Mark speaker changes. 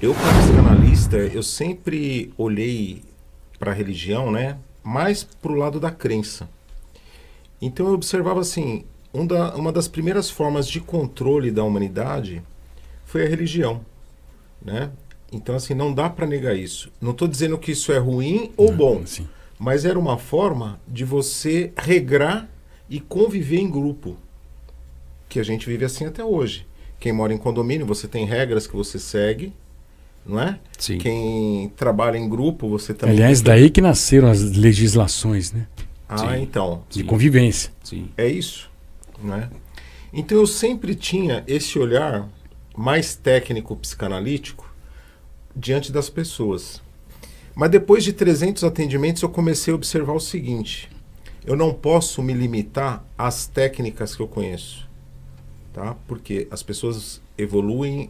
Speaker 1: Eu, como psicanalista, eu sempre olhei para a religião, né, mais pro lado da crença. Então eu observava assim, uma das primeiras formas de controle da humanidade foi a religião, né? Então assim, não dá para negar isso. Não estou dizendo que isso é ruim ou bom,
Speaker 2: Assim.
Speaker 1: mas era uma forma de você regrar e conviver em grupo, que a gente vive assim até hoje. Quem mora em condomínio, você tem regras que você segue, não é?
Speaker 2: Sim.
Speaker 1: Quem trabalha em grupo, você também tem
Speaker 2: Aliás,
Speaker 1: que...
Speaker 2: daí que nasceram as legislações, né?
Speaker 1: Ah,
Speaker 3: Sim.
Speaker 1: então,
Speaker 2: De
Speaker 3: Sim.
Speaker 2: convivência.
Speaker 3: Sim.
Speaker 1: é isso, não é? Então eu sempre tinha esse olhar mais técnico psicanalítico diante das pessoas. Mas depois de 300 atendimentos eu comecei a observar o seguinte: eu não posso me limitar às técnicas que eu conheço, tá? Porque as pessoas evoluem